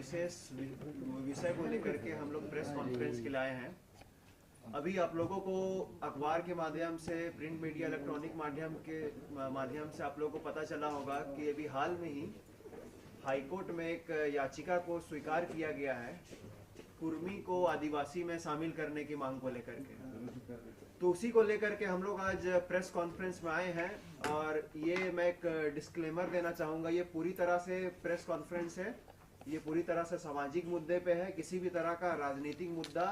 विशेष विषय को लेकर के हम लोग प्रेस कॉन्फ्रेंस के लिए आए हैं। अभी आप लोगों को अखबार के माध्यम से, प्रिंट मीडिया, इलेक्ट्रॉनिक माध्यम से आप लोगों को पता चला होगा कि अभी हाल में ही हाईकोर्ट में एक याचिका को स्वीकार किया गया है कुर्मी को आदिवासी में शामिल करने की मांग को लेकर के। तो उसी को लेकर के हम लोग आज प्रेस कॉन्फ्रेंस में आए हैं। और ये मैं एक डिस्क्लेमर देना चाहूँगा, ये पूरी तरह से प्रेस कॉन्फ्रेंस है, ये पूरी तरह से सामाजिक मुद्दे पे है। किसी भी तरह का राजनीतिक मुद्दा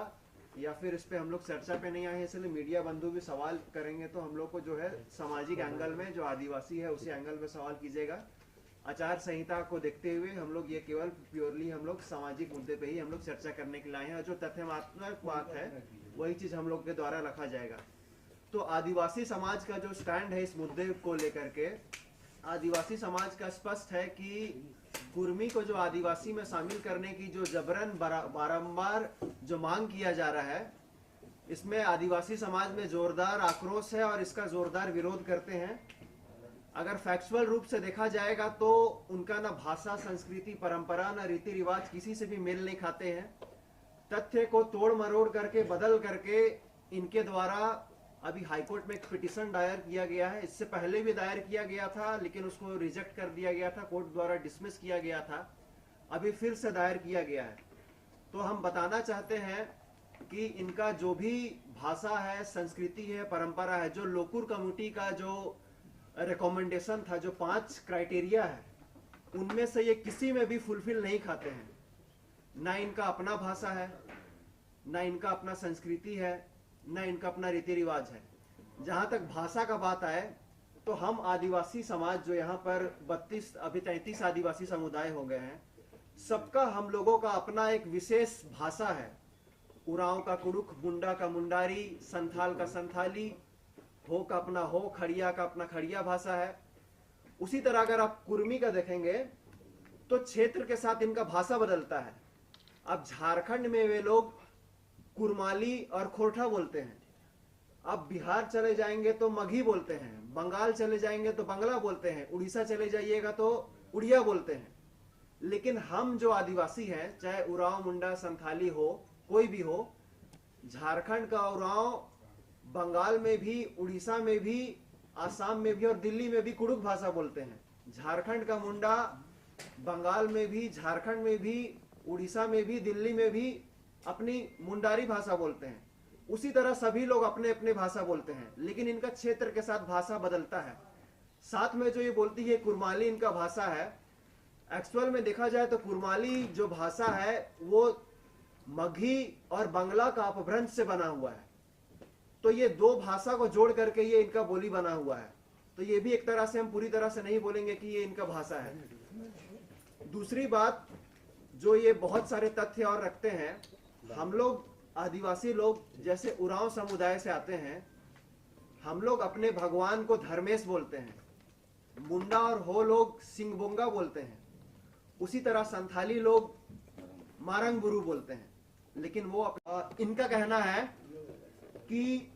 या फिर इस पे हम लोग चर्चा पे नहीं आए हैं। इसलिए मीडिया बंधु भी सवाल करेंगे तो हम लोग को जो है सामाजिक एंगल में, जो आदिवासी है उसी एंगल में सवाल कीजिएगा। आचार संहिता को देखते हुए हम लोग ये केवल प्योरली हम लोग सामाजिक मुद्दे पे ही हम लोग चर्चा करने के लिए आए हैं। और जो तथ्यात्मक बात है वही चीज हम लोग के द्वारा रखा जाएगा। तो आदिवासी समाज का जो स्टैंड है इस मुद्दे को लेकर के, आदिवासी समाज का स्पष्ट है कि कुर्मी को जो आदिवासी में शामिल करने की जो जबरन बारंबार जो मांग किया जा रहा है, इसमें आदिवासी समाज में जोरदार आक्रोश है और इसका जोरदार विरोध करते हैं। अगर फैक्चुअल रूप से देखा जाएगा तो उनका ना भाषा, संस्कृति, परंपरा, ना रीति रिवाज किसी से भी मेल नहीं खाते हैं। तथ्य को तोड़ मरोड़ करके, बदल करके इनके द्वारा अभी हाईकोर्ट में एक पिटीशन दायर किया गया है। इससे पहले भी दायर किया गया था लेकिन उसको रिजेक्ट कर दिया गया था, कोर्ट द्वारा डिसमिस किया गया था। अभी फिर से दायर किया गया है। तो हम बताना चाहते हैं कि इनका जो भी भाषा है, संस्कृति है, परंपरा है, जो लोकुर कमेटी का जो रिकमेंडेशन था, जो 5 क्राइटेरिया है, उनमें से ये किसी में भी फुलफिल नहीं खाते हैं। ना इनका अपना भाषा है, ना इनका अपना संस्कृति है, ना इनका अपना रीति रिवाज है। जहां तक भाषा का बात आए तो हम आदिवासी समाज जो यहाँ पर 32 अभी 33 आदिवासी समुदाय हो गए हैं, सबका हम लोगों का अपना एक विशेष भाषा है। उरांव का कुड़ुख, मुंडा का मुंडारी, संथाल का संथाली, हो का अपना हो, खड़िया का अपना खड़िया भाषा है। उसी तरह अगर आप कुर्मी का देखेंगे तो क्षेत्र के साथ इनका भाषा बदलता है। अब झारखंड में वे लोग कुरमाली और खोरठा बोलते हैं। अब बिहार चले जाएंगे तो मगही बोलते हैं, बंगाल चले जाएंगे तो बंगला बोलते हैं, उड़ीसा चले जाइएगा तो उड़िया बोलते हैं। लेकिन हम जो आदिवासी हैं, चाहे उरांव, मुंडा, संथाली हो, कोई भी हो, झारखंड का उरांव बंगाल में भी, उड़ीसा में भी, आसाम में भी और दिल्ली में भी कुड़ुक भाषा बोलते हैं। झारखंड का मुंडा बंगाल में भी, झारखंड में भी, उड़ीसा में भी, दिल्ली में भी अपनी मुंडारी भाषा बोलते हैं। उसी तरह सभी लोग अपने अपने भाषा बोलते हैं, लेकिन इनका क्षेत्र के साथ भाषा बदलता है। साथ में जो ये बोलती है कुरमाली इनका भाषा है, एक्चुअल में देखा जाए तो कुरमाली जो भाषा है वो मगही और बंगला का अपभ्रंश से बना हुआ है। तो ये 2 भाषा को जोड़ करके ये इनका बोली बना हुआ है। तो ये भी एक तरह से हम पूरी तरह से नहीं बोलेंगे कि ये इनका भाषा है। दूसरी बात, जो ये बहुत सारे तथ्य और रखते हैं, हम लोग आदिवासी लोग जैसे उरांव समुदाय से आते हैं, हम लोग अपने भगवान को धर्मेश बोलते हैं। मुंडा और हो लोग सिंगबोंगा बोलते हैं। उसी तरह संथाली लोग मारंगबुरु बोलते हैं। लेकिन वो इनका कहना है कि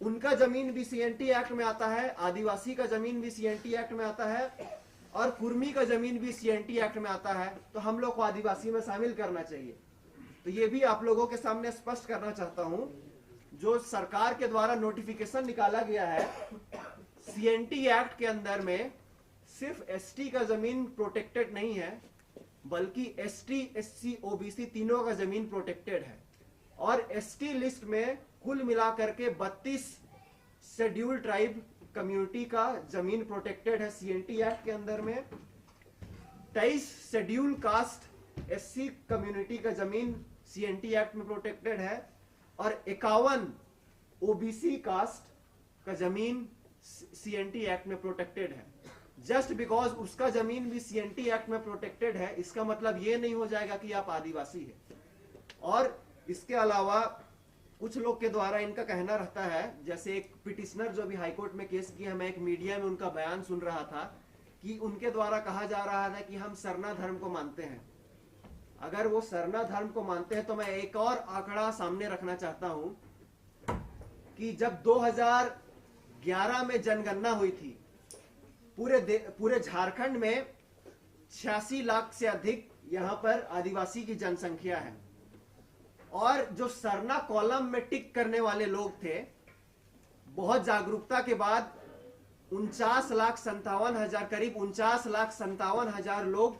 उनका जमीन भी सीएनटी एक्ट में आता है, आदिवासी का जमीन भी सीएनटी एक्ट में आता है और कुर्मी का जमीन भी सीएनटी एक्ट में आता है। तो हम लोग को आदिवासी में शामिल करना चाहिए। तो ये भी आप लोगों के सामने स्पष्ट करना चाहता हूं, जो सरकार के द्वारा नोटिफिकेशन निकाला गया है, सीएनटी एक्ट के अंदर में सिर्फ एसटी का जमीन प्रोटेक्टेड नहीं है, बल्कि एसटी, एससी, ओबीसी तीनों का जमीन प्रोटेक्टेड है। और एसटी लिस्ट में कुल मिलाकर के 32 शेड्यूल ट्राइब कम्युनिटी का जमीन प्रोटेक्टेड है सीएनटी एक्ट के अंदर में। 23 शेड्यूल कास्ट एससी कम्युनिटी का जमीन सीएनटी एक्ट में प्रोटेक्टेड है और 51 ओबीसी कास्ट का जमीन सीएनटी एक्ट में प्रोटेक्टेड है। जस्ट बिकॉज उसका जमीन भी सीएनटी एक्ट में प्रोटेक्टेड है, इसका मतलब ये नहीं हो जाएगा कि आप आदिवासी हैं। और इसके अलावा कुछ लोग के द्वारा इनका कहना रहता है, जैसे एक पिटिशनर जो भी हाईकोर्ट में केस किया, मैं एक मीडिया में उनका बयान सुन रहा था कि उनके द्वारा कहा जा रहा था कि हम सरना धर्म को मानते हैं। अगर वो सरना धर्म को मानते हैं तो मैं एक और आंकड़ा सामने रखना चाहता हूं कि जब 2011 में जनगणना हुई थी, पूरे झारखंड में 86 लाख से अधिक यहाँ पर आदिवासी की जनसंख्या है। और जो सरना कॉलम में टिक करने वाले लोग थे, बहुत जागरूकता के बाद 49,57,000 करीब 49,57,000 लोग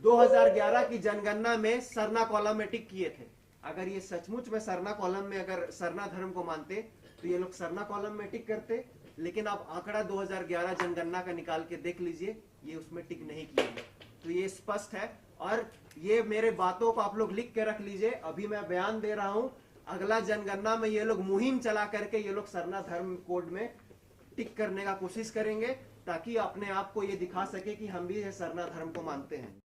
2011 की जनगणना में सरना कॉलम में टिक किए थे। अगर ये सचमुच में सरना कॉलम में अगर सरना धर्म को मानते तो ये लोग सरना कॉलम में टिक करते, लेकिन आप आंकड़ा 2011 जनगणना का निकाल के देख लीजिए, ये उसमें टिक नहीं किया गया। तो ये स्पष्ट है, और ये मेरे बातों को आप लोग लिख के रख लीजिए। अभी मैं बयान दे रहा हूं, अगला जनगणना में ये लोग मुहिम चला करके ये लोग सरना धर्म कोड में टिक करने का कोशिश करेंगे, ताकि अपने आप को ये दिखा सके कि हम भी सरना धर्म को मानते हैं।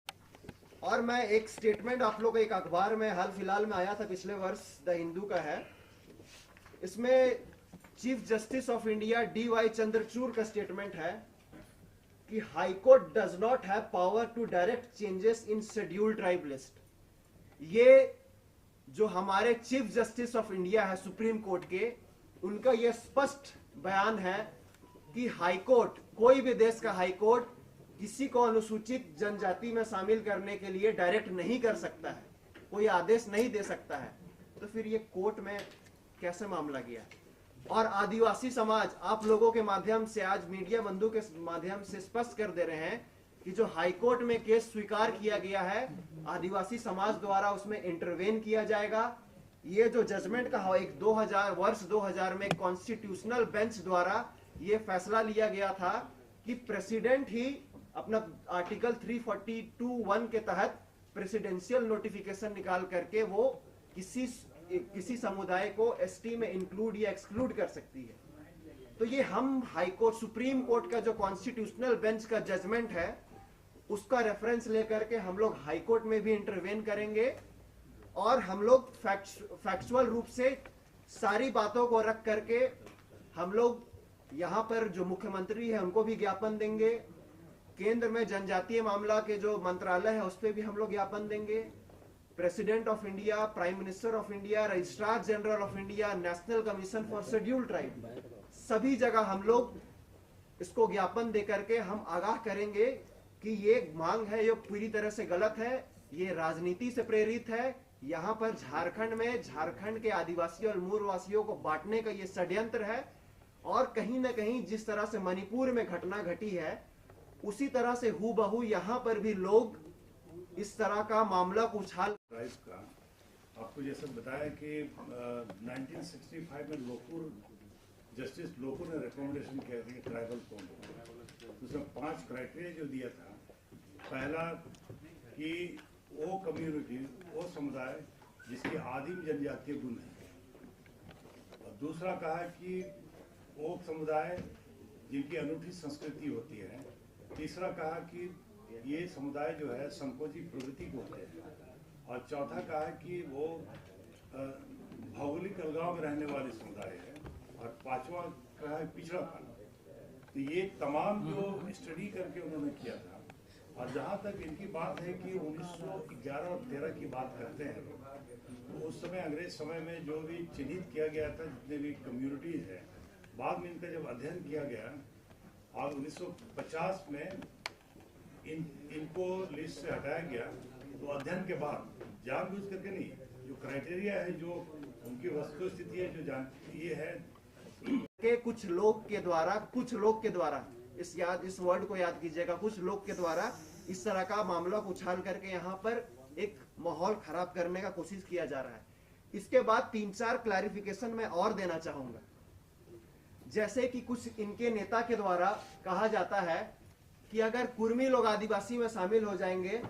और मैं एक स्टेटमेंट आप लोग एक अखबार में हाल फिलहाल में आया था, पिछले वर्ष, द हिंदू का है। इसमें chief justice of India DY Chandrachud का स्टेटमेंट है कि high court does not have power to direct changes in scheduled tribe list. ये जो हमारे चीफ जस्टिस ऑफ इंडिया है सुप्रीम कोर्ट के, उनका यह स्पष्ट बयान है कि हाई कोर्ट, कोई भी देश का हाई कोर्ट किसी को अनुसूचित जनजाति में शामिल करने के लिए डायरेक्ट नहीं कर सकता है, कोई आदेश नहीं दे सकता है। तो फिर ये कोर्ट में कैसे मामला गया? और आदिवासी समाज आप लोगों के माध्यम से, आज मीडिया बंधु के माध्यम से स्पष्ट कर दे रहे हैं कि जो हाई कोर्ट में केस स्वीकार किया गया है, आदिवासी समाज द्वारा उसमें इंटरवेन किया जाएगा। ये जो जजमेंट का एक वर्ष 2000 में कॉन्स्टिट्यूशनल बेंच द्वारा ये फैसला लिया गया था कि प्रेसिडेंट ही अपना आर्टिकल 342(1) के तहत प्रेसिडेंशियल नोटिफिकेशन निकाल करके वो किसी समुदाय को एसटी में इंक्लूड या एक्सक्लूड कर सकती है। तो ये हम हाई कोर्ट, सुप्रीम कोर्ट का जो कॉन्स्टिट्यूशनल बेंच का जजमेंट है, उसका रेफरेंस लेकर के हम लोग हाई कोर्ट में भी इंटरवेन करेंगे, और हम लोग फैक्चुअल रूप से सारी बातों को रख करके हम लोग यहाँ पर जो मुख्यमंत्री है उनको भी ज्ञापन देंगे, केंद्र में जनजातीय मामला के जो मंत्रालय है उस पर भी हम लोग ज्ञापन देंगे, president of India, prime minister of India, registrar general of India, national commission for scheduled tribe, सभी जगह हम लोग इसको ज्ञापन दे करके हम आगाह करेंगे कि ये मांग है, ये पूरी तरह से गलत है, ये राजनीति से प्रेरित है। यहाँ पर झारखंड के आदिवासी और मूल वासियों को बांटने का ये षड्यंत्र है, और कहीं ना कहीं जिस तरह से मणिपुर में घटना घटी है, उसी तरह से हूबहू यहाँ पर भी लोग इस तरह का मामला को उछाल का। आपको जैसे बताया कि 1965 में जस्टिस लोकुर ने रिकमेंडेशन किया था ट्राइबल कोड, उसमें 5 क्राइटेरिया जो दिया था। पहला कि वो कम्युनिटी, वो समुदाय जिसकी आदिम जनजातीय गुण है, और दूसरा कहा कि वो समुदाय जिनकी अनूठी संस्कृति होती है। तीसरा कहा कि ये समुदाय जो है संकोची प्रवृत्ति को होते हैं, और चौथा कहा कि वो भौगोलिक अलगाव में रहने वाले समुदाय है, और पांचवा कहा है पिछड़ापन। तो ये तमाम जो स्टडी करके उन्होंने किया था, और जहाँ तक इनकी बात है कि 1911 और 13 की बात करते हैं लोग, तो उस समय अंग्रेज समय में जो भी चिन्हित किया गया था, जितने भी कम्युनिटीज है, बाद में इनका जब अध्ययन किया गया और 1950 में इनको लिस्ट से हटाया गया, तो अध्ययन के बाद जानबूझ करके नहीं, जो क्राइटेरिया है, जो उनकी वस्तु स्थिति है, जो ये है के कुछ लोग के द्वारा इस वर्ड को याद कीजिएगा, कुछ लोग के द्वारा इस तरह का मामला को उछाल करके यहाँ पर एक माहौल खराब करने का कोशिश किया जा रहा है। इसके बाद 3-4 क्लैरिफिकेशन मैं और देना चाहूंगा। जैसे कि कुछ इनके नेता के द्वारा कहा जाता है कि अगर कुर्मी लोग आदिवासी में शामिल हो जाएंगे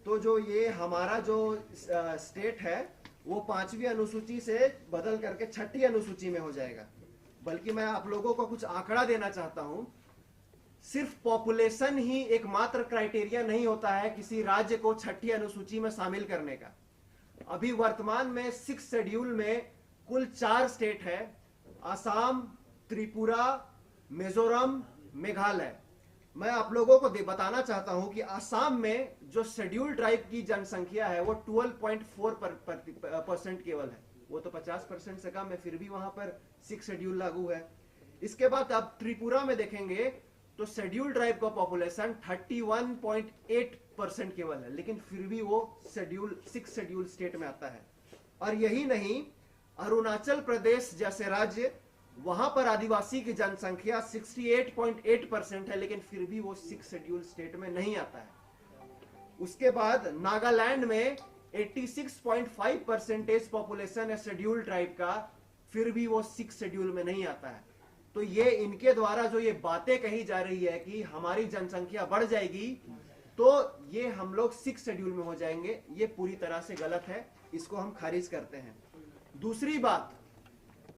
तो जो ये हमारा जो स्टेट है वो 5वीं अनुसूची से बदल करके 6ठी अनुसूची में हो जाएगा। बल्कि मैं आप लोगों को कुछ आंकड़ा देना चाहता हूं। सिर्फ पॉपुलेशन ही एकमात्र क्राइटेरिया नहीं होता है किसी राज्य को 6ठी अनुसूची में शामिल करने का। अभी वर्तमान में 6 शेड्यूल में कुल 4 स्टेट है, असम, त्रिपुरा, मिजोरम, मेघालय। मैं आप लोगों को बताना चाहता हूं कि असम में जो शेड्यूल ट्राइब की जनसंख्या है वो 12.4% केवल है। वो तो 50% से कम है, फिर भी वहां पर 6 शेड्यूल लागू है। इसके बाद आप त्रिपुरा में देखेंगे तो शेड्यूल ट्राइब का पॉपुलेशन 31.8 परसेंट केवल है, लेकिन फिर भी वो सिक्स शेड्यूल स्टेट में आता है। और यही नहीं, अरुणाचल प्रदेश जैसे राज्य, वहां पर आदिवासी की जनसंख्या 68.8% है, लेकिन फिर भी वो सिक्स शेड्यूल स्टेट में नहीं आता है। उसके बाद नागालैंड में 86.5% पॉपुलेशन है शेड्यूल ट्राइब का, फिर भी वो सिक्स शेड्यूल में नहीं आता है। तो ये इनके द्वारा जो ये बातें कही जा रही है कि हमारी जनसंख्या बढ़ जाएगी तो ये हम लोग सिक्स शेड्यूल में हो जाएंगे, ये पूरी तरह से गलत है, इसको हम खारिज करते हैं। दूसरी बात,